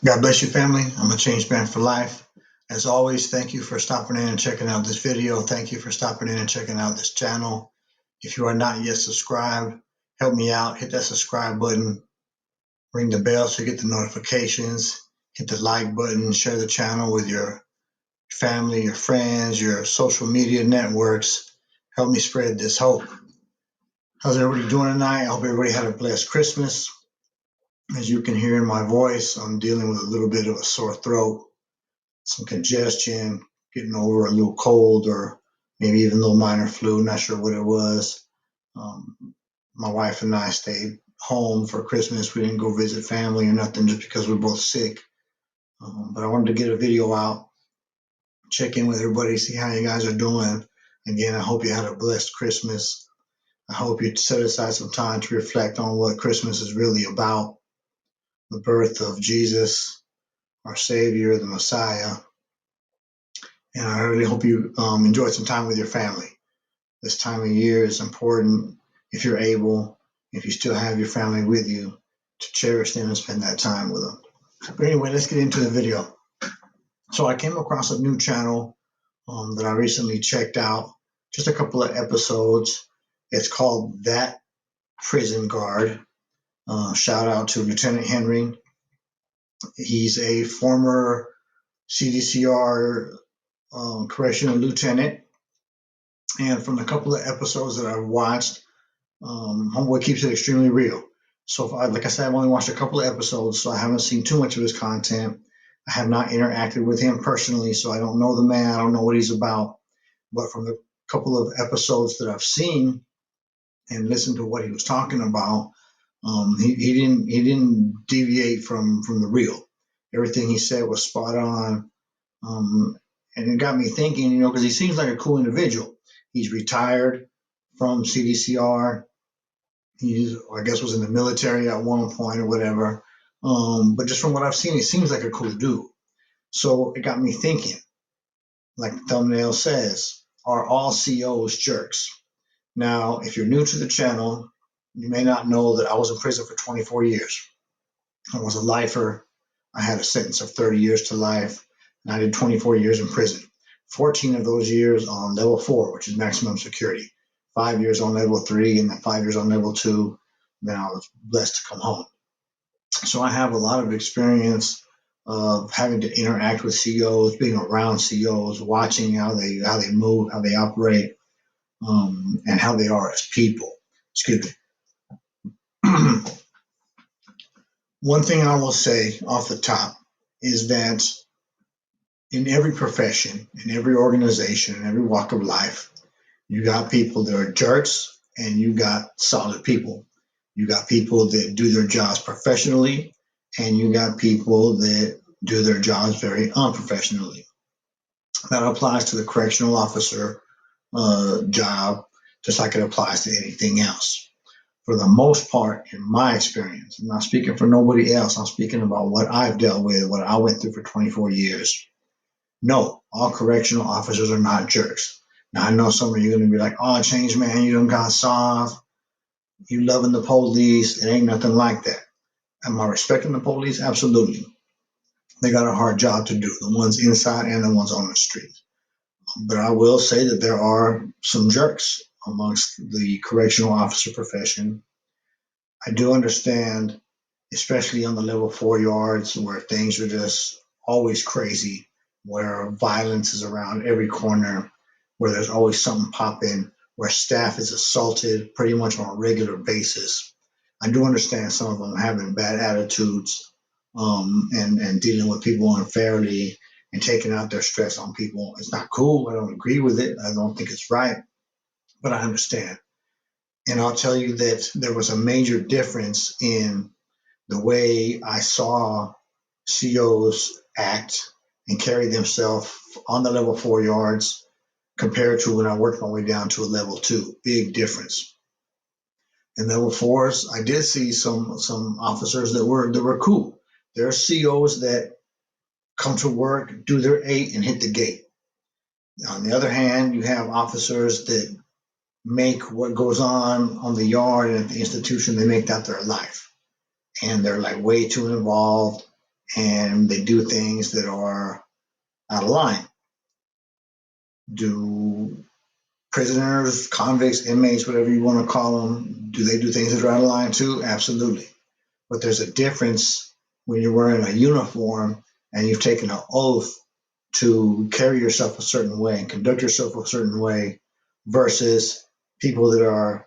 God bless you, family. I'm a changed man for life. As always, thank you for stopping in and checking out this video. Thank you for stopping in and checking out this channel. If you are not yet subscribed, help me out. Hit that subscribe button, ring the bell so you get the notifications, hit the like button, share the channel with your family, your friends, your social media networks. Help me spread this hope. How's everybody doing tonight? I hope everybody had a blessed Christmas. As you can hear in my voice, I'm dealing with a little bit of a sore throat, some congestion, getting over a little cold or maybe even a little minor flu. Not sure what it was. Um, my wife and I stayed home for Christmas. We didn't go visit family or nothing just because we're both sick. But I wanted to get a video out, check in with everybody, see how you guys are doing. Again, I hope you had a blessed Christmas. I hope you set aside some time to reflect on what Christmas is really about, the birth of Jesus, our Savior, the Messiah. And I really hope you enjoyed some time with your family. This time of year is important if you're able, if you still have your family with you, to cherish them and spend that time with them. But anyway, let's get into the video. So I came across a new channel that I recently checked out, just a couple of episodes. It's called That Prison Guard. Shout out to Lieutenant Henry. He's a former CDCR correctional lieutenant. And from the couple of episodes that I've watched, Homeboy keeps it extremely real. So, like I said, I've only watched a couple of episodes, so I haven't seen too much of his content. I have not interacted with him personally, so I don't know the man. I don't know what he's about. But from the couple of episodes that I've seen and listened to what he was talking about, he didn't deviate from the real. Everything he said was spot on, and it got me thinking. Because he seems like a cool individual. He's retired from CDCR. I guess, was in the military at one point or whatever. But just from what I've seen, he seems like a cool dude. So it got me thinking, like the thumbnail says, are all COs jerks? Now, if you're new to the channel, you may not know that I was in prison for 24 years. I was a lifer. I had a sentence of 30 years to life, and I did 24 years in prison. 14 of those years on level 4, which is maximum security. 5 years on level 3, and then 5 years on level 2. Then I was blessed to come home. So I have a lot of experience of having to interact with COs, being around COs, watching how they move, how they operate, and how they are as people. Excuse me. One thing I will say off the top is that in every profession, in every organization, in every walk of life, you got people that are jerks and you got solid people. You got people that do their jobs professionally, and you got people that do their jobs very unprofessionally. That applies to the correctional officer job, just like it applies to anything else. For the most part, in my experience, I'm not speaking for nobody else. I'm speaking about what I've dealt with, what I went through for 24 years. No, all correctional officers are not jerks. Now, I know some of you are going to be like, oh, change man, you done got soft. You loving the police. It ain't nothing like that. Am I respecting the police? Absolutely. They got a hard job to do, the ones inside and the ones on the street. But I will say that there are some jerks amongst the correctional officer profession. I do understand, especially on the level 4 yards where things are just always crazy, where violence is around every corner, where there's always something popping, where staff is assaulted pretty much on a regular basis. I do understand some of them having bad attitudes, and dealing with people unfairly and taking out their stress on people. It's not cool. I don't agree with it. I don't think it's right, but I understand. And I'll tell you that there was a major difference in the way I saw COs act and carry themselves on the level 4 yards compared to when I worked my way down to a level 2. Big difference. In level 4s, I did see some officers that were cool. There are COs that come to work, do their 8, and hit the gate. On the other hand, you have officers that make what goes on the yard and at the institution, they make that their life. And they're like way too involved. and they do things that are out of line. Do prisoners, convicts, inmates, whatever you want to call them, do they do things that are out of line too? Absolutely. But there's a difference when you're wearing a uniform and you've taken an oath to carry yourself a certain way and conduct yourself a certain way versus people that are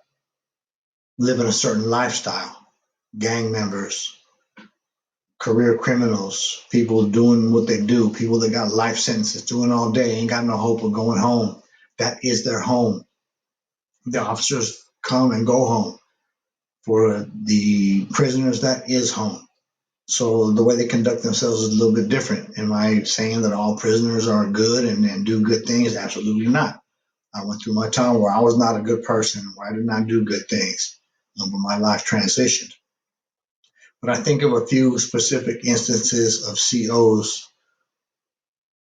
living a certain lifestyle, gang members, career criminals, people doing what they do, people that got life sentences, doing all day, ain't got no hope of going home. That is their home. The officers come and go home. For the prisoners, that is home. So the way they conduct themselves is a little bit different. Am I saying that all prisoners are good and do good things? Absolutely not. I went through my time where I was not a good person, where I did not do good things, but my life transitioned. But I think of a few specific instances of COs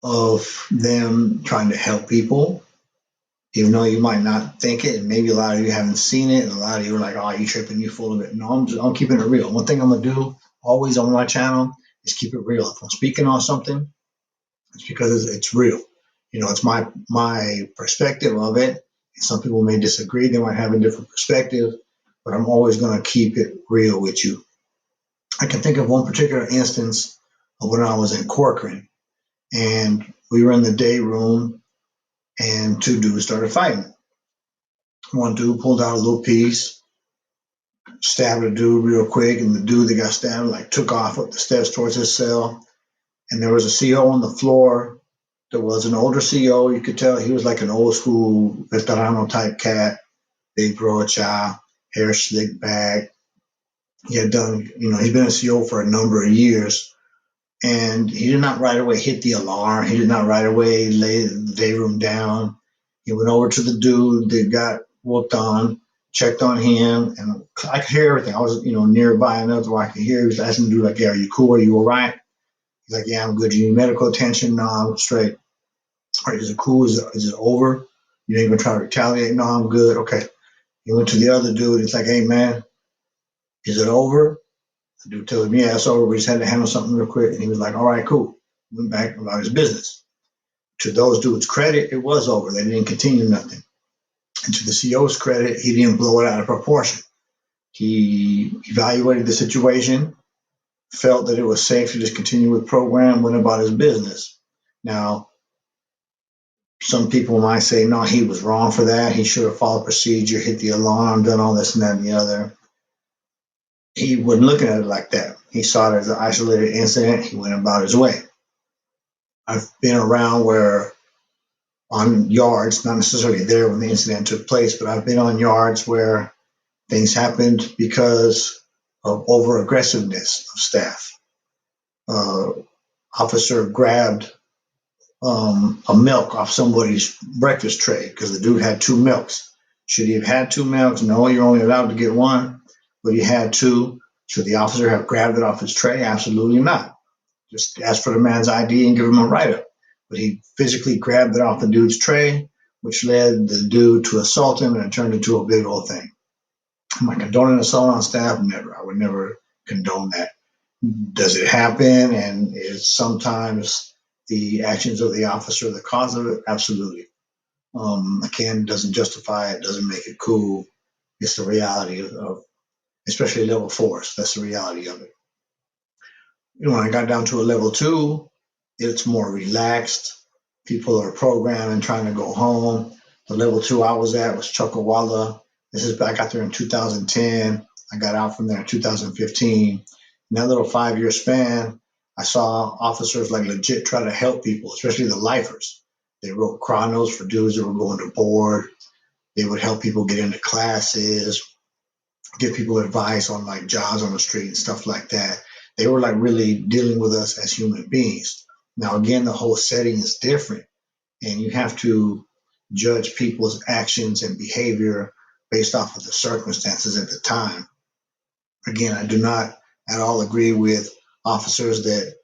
of them trying to help people, even though you might not think it, and maybe a lot of you haven't seen it, and a lot of you are like, "Oh, you tripping? You full of it." No, I'm keeping it real. One thing I'm gonna do always on my channel is keep it real. If I'm speaking on something, it's because it's real. It's my perspective of it. Some people may disagree; they might have a different perspective, but I'm always gonna keep it real with you. I can think of one particular instance of when I was in Corcoran, and we were in the day room, and two dudes started fighting. One dude pulled out a little piece, stabbed a dude real quick, and the dude that got stabbed like took off up the steps towards his cell. And there was a CO on the floor. There was an older CO. You could tell he was like an old school veterano type cat, big brocha, hair slicked back. He had done, he's been a CO for a number of years. And he did not right away hit the alarm. He did not right away lay the day room down. He went over to the dude that got whooped on, checked on him, and I could hear everything. I was, nearby enough where I could hear. He was asking the dude, like, "Yeah, are you cool? Are you all right?" He's like, "Yeah, I'm good. Do you need medical attention?" "No, I'm straight." "All right, is it cool? Is it over? You ain't gonna try to retaliate?" "No, I'm good." "Okay." He went to the other dude. He's like, "Hey, man, is it over?" The dude told him, "Yeah, it's over. We just had to handle something real quick." And he was like, "All right, cool." Went back about his business. To those dudes' credit, it was over. They didn't continue nothing. And to the CO's credit, he didn't blow it out of proportion. He evaluated the situation, felt that it was safe to just continue with the program, went about his business. Now, some people might say, no, he was wrong for that. He should have followed procedure, hit the alarm, done all this and that and the other. He wasn't looking at it like that. He saw it as an isolated incident. He went about his way. I've been around where on yards, not necessarily there when the incident took place, but I've been on yards where things happened because of over aggressiveness of staff. Uh, Officer grabbed a milk off somebody's breakfast tray because the dude had two milks. Should he have had two milks? No, you're only allowed to get one, but he had two. Should the officer have grabbed it off his tray? Absolutely not. Just ask for the man's ID and give him a write-up. But he physically grabbed it off the dude's tray, which led the dude to assault him, and it turned into a big old thing. Am I condoning assault on staff? Never. I would never condone that. Does it happen? And is sometimes the actions of the officer the cause of it? Absolutely. Again, doesn't justify it, doesn't make it cool. It's the reality of especially level fours. That's the reality of it. When I got down to a level two, it's more relaxed. People are programmed and trying to go home. The level two I was at was Chuckawalla. I got there in 2010. I got out from there in 2015. In that little 5 year span, I saw officers like legit try to help people, especially the lifers. They wrote chronos for dudes that were going to board. They would help people get into classes, give people advice on like jobs on the street and stuff like that. They were like really dealing with us as human beings. Now, again, the whole setting is different, and you have to judge people's actions and behavior based off of the circumstances at the time. Again, I do not at all agree with officers that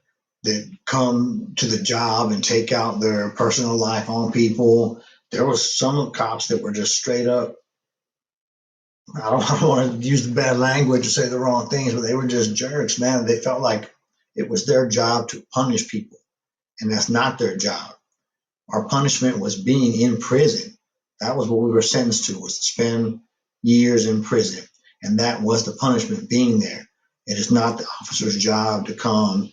come to the job and take out their personal life on people. There was some cops that were just straight up, I don't want to use the bad language or say the wrong things, but they were just jerks, man. They felt like It was their job to punish people, and that's not their job. Our punishment was being in prison. That was what we were sentenced to, was to spend years in prison. And that was the punishment, being there. It is not the officer's job to come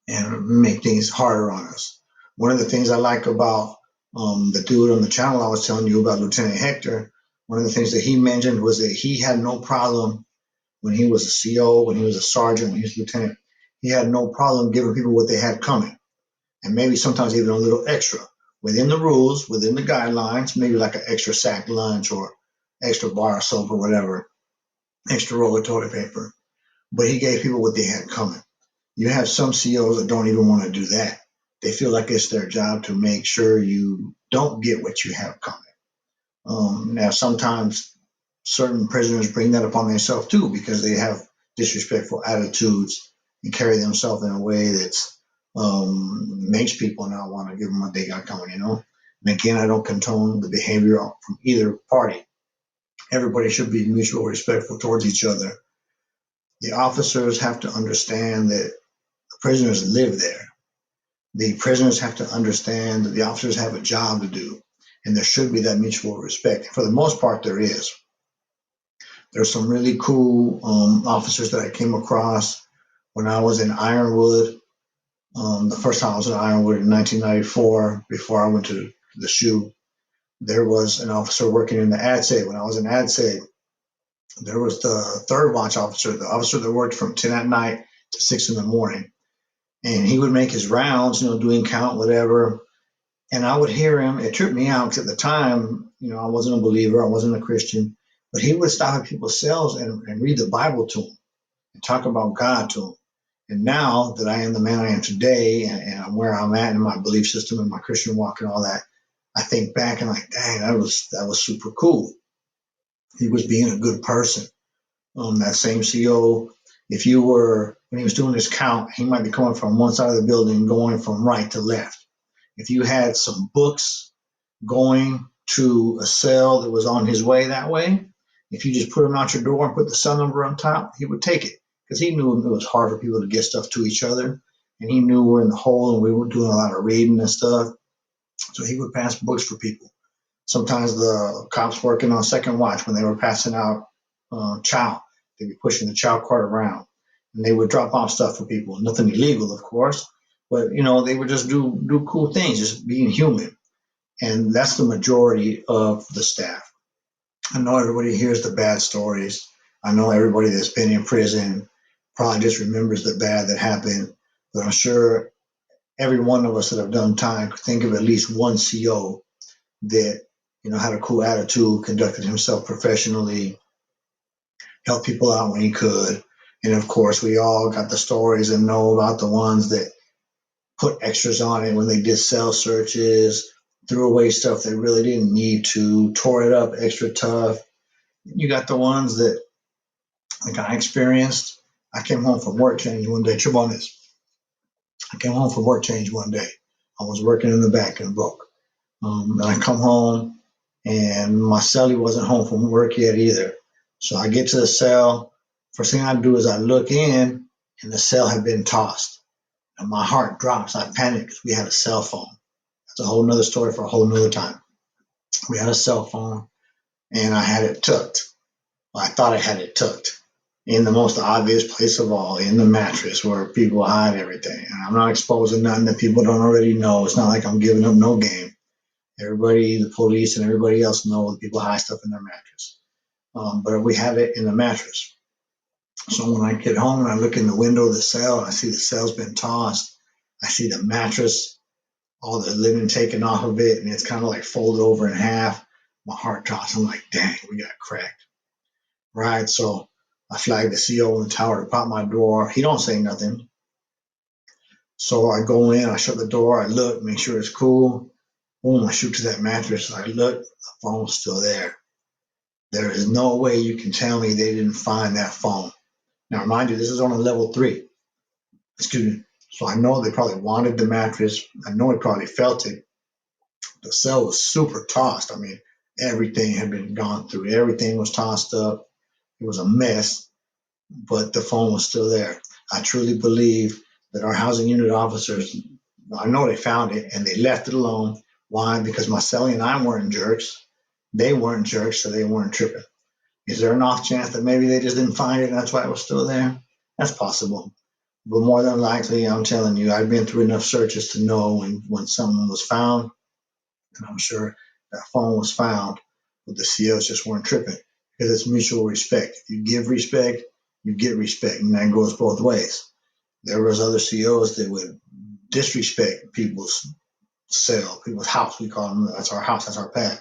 and make things harder on us. One of the things I like about the dude on the channel I was telling you about, Lieutenant Hector, one of the things that he mentioned was that he had no problem when he was a CO, when he was a sergeant, when he was a lieutenant. He had no problem giving people what they had coming, and maybe sometimes even a little extra within the rules, within the guidelines, maybe like an extra sack lunch or extra bar of soap or whatever, extra roll of toilet paper. But he gave people what they had coming. You have some COs that don't even want to do that. They feel like it's their job to make sure you don't get what you have coming. Now, sometimes certain prisoners bring that upon themselves too, because they have disrespectful attitudes and carry themselves in a way that's makes people not want to give them what they got coming, you know. And again, I don't condone the behavior from either party. Everybody should be mutual respectful towards each other. The officers have to understand that the prisoners live there. The prisoners have to understand that the officers have a job to do, and there should be that mutual respect. For the most part, there is. There's some really cool officers that I came across when I was in Ironwood. The first time I was in Ironwood in 1994, before I went to the SHU, there was an officer working in the ADSA. When I was in ADSA, there was the third watch officer, the officer that worked from 10 at night to 6 in the morning. And he would make his rounds, you know, doing count, whatever. And I would hear him. It tripped me out because at the time, you know, I wasn't a believer, I wasn't a Christian, but he would stop at people's cells and read the Bible to them and talk about God to them. And now that I am the man I am today, and I'm where I'm at in my belief system and my Christian walk and all that, I think back and like, dang, that was super cool. He was being a good person. That same CO, if you were, when he was doing his count, he might be coming from one side of the building, going from right to left. If you had some books going to a cell that was on his way that way, if you just put him out your door and put the cell number on top, he would take it, because he knew it was hard for people to get stuff to each other. And he knew we're in the hole and we were doing a lot of reading and stuff. So he would pass books for people. Sometimes the cops working on second watch, when they were passing out chow, they'd be pushing the chow cart around, and they would drop off stuff for people. Nothing illegal, of course, but you know, they would just do cool things, just being human. And that's the majority of the staff. I know everybody hears the bad stories. I know everybody that's been in prison probably just remembers the bad that happened, but I'm sure every one of us that have done time could think of at least one CO that, you know, had a cool attitude, conducted himself professionally, helped people out when he could. And of course, we all got the stories and know about the ones that put extras on it when they did cell searches, threw away stuff they really didn't need to, tore it up extra tough. You got the ones that, like I experienced. I came home from work change one day. Trip on this. I came home from work change one day. I was working in the back in the book. And I come home, and my cellie wasn't home from work yet either. So I get to the cell. First thing I do is I look in, and the cell had been tossed. And my heart drops. I panic because we had a cell phone. That's a whole nother story for a whole nother time. We had a cell phone, and I had it tucked. Well, I thought I had it tucked in the most obvious place of all, in the mattress where people hide everything. And I'm not exposing nothing that people don't already know. It's not like I'm giving up no game. Everybody, the police and everybody else know that people hide stuff in their mattress. But we had it in the mattress. So when I get home and I look in the window of the cell and I see the cell's been tossed, I see the mattress, all the linen taken off of it, and it's kind of like folded over in half. My heart drops. I'm like, dang, we got cracked. Right. So I flag the CO in the tower to pop my door. He don't say nothing. So I go in, I shut the door, I look, make sure it's cool. Boom, I shoot to that mattress. I look, the phone's still there. There is no way you can tell me they didn't find that phone. Now, mind you, this is on a level 3. Excuse me. So I know they probably wanted the mattress. I know they probably felt it. The cell was super tossed. I mean, everything had been gone through. Everything was tossed up. It was a mess, but the phone was still there. I truly believe that our housing unit officers, I know they found it and they left it alone. Why? Because Marcelli and I weren't jerks. They weren't jerks, so they weren't tripping. Is there an off chance that maybe they just didn't find it and that's why it was still there? That's possible. But more than likely, I'm telling you, I've been through enough searches to know when someone was found, and I'm sure that phone was found, but the COs just weren't tripping because it's mutual respect. If you give respect, you get respect, and that goes both ways. There was other COs that would disrespect people's cell, people's house. We call them, that's our house, that's our pad.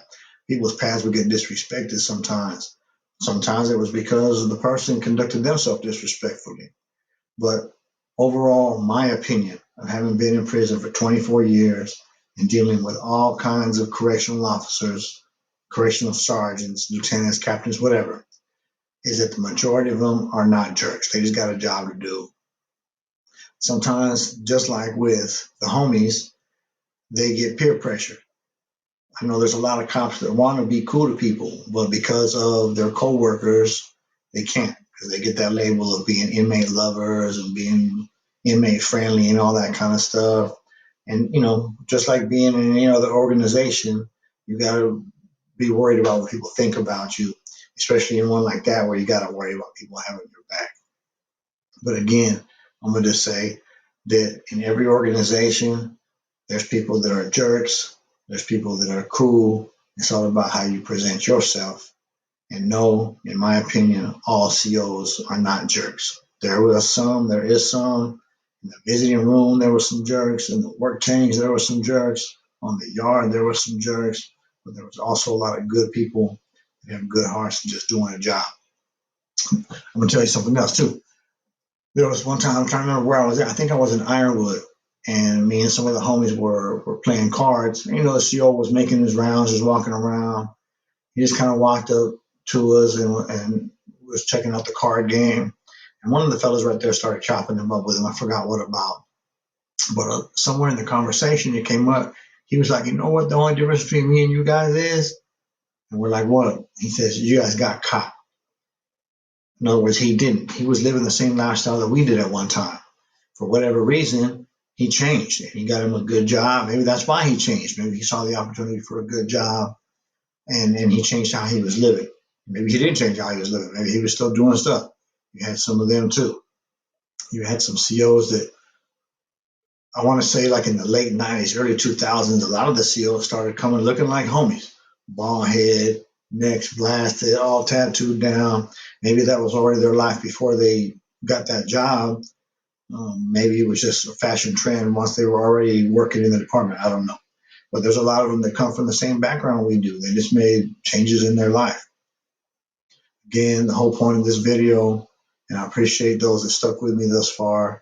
People's pads would get disrespected sometimes. Sometimes it was because the person conducted themselves disrespectfully. But overall, my opinion of having been in prison for 24 years and dealing with all kinds of correctional officers, correctional sergeants, lieutenants, captains, whatever, is that the majority of them are not jerks. They just got a job to do. Sometimes, just like with the homies, they get peer pressure. I know there's a lot of cops that want to be cool to people, but because of their coworkers, they can't because they get that label of being inmate lovers and being inmate friendly and all that kind of stuff. And just like being in any other organization, you got to be worried about what people think about you, especially in one like that where you got to worry about people having your back. But again, I'm going to just say that in every organization, there's people that are jerks. There's people that are cool. It's all about how you present yourself. And no, in my opinion, all COs are not jerks. There is some. In the visiting room, there were some jerks. In the work change, there were some jerks. On the yard, there were some jerks. But there was also a lot of good people that have good hearts and just doing a job. I'm going to tell you something else, too. There was one time, I'm trying to remember where I was at. I think I was in Ironwood, and me and some of the homies were playing cards. And, the CO was making his rounds, just walking around. He just kind of walked up to us and was checking out the card game. And one of the fellas right there started chopping him up with him. I forgot what about. But somewhere in the conversation, it came up. He was like, you know what the only difference between me and you guys is? And we're like, what? He says, you guys got caught. In other words, he didn't. He was living the same lifestyle that we did at one time. For whatever reason, he changed and he got him a good job. Maybe that's why he changed. Maybe he saw the opportunity for a good job and he changed how he was living. Maybe he didn't change how he was living. Maybe he was still doing stuff. You had some of them too. You had some COs that I want to say like in the late 90s, early 2000s, a lot of the COs started coming looking like homies. Bald head, necks blasted, all tattooed down. Maybe that was already their life before they got that job. Maybe it was just a fashion trend once they were already working in the department. I don't know. But there's a lot of them that come from the same background we do. They just made changes in their life. Again, the whole point of this video, and I appreciate those that stuck with me thus far,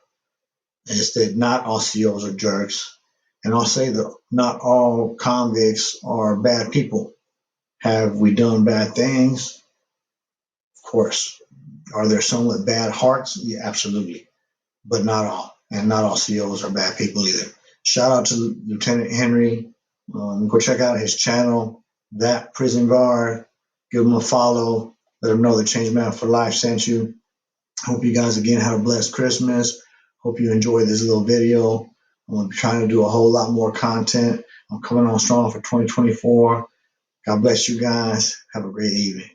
is that not all COs are jerks. And I'll say that not all convicts are bad people. Have we done bad things? Of course. Are there some with bad hearts? Yeah, absolutely. But not all. And not all COs are bad people either. Shout out to Lieutenant Henry. Go check out his channel, That Prison Guard. Give him a follow. Let him know that Change Man for Life sent you. Hope you guys again have a blessed Christmas. Hope you enjoy this little video. I'm going to be trying to do a whole lot more content. I'm coming on strong for 2024. God bless you guys. Have a great evening.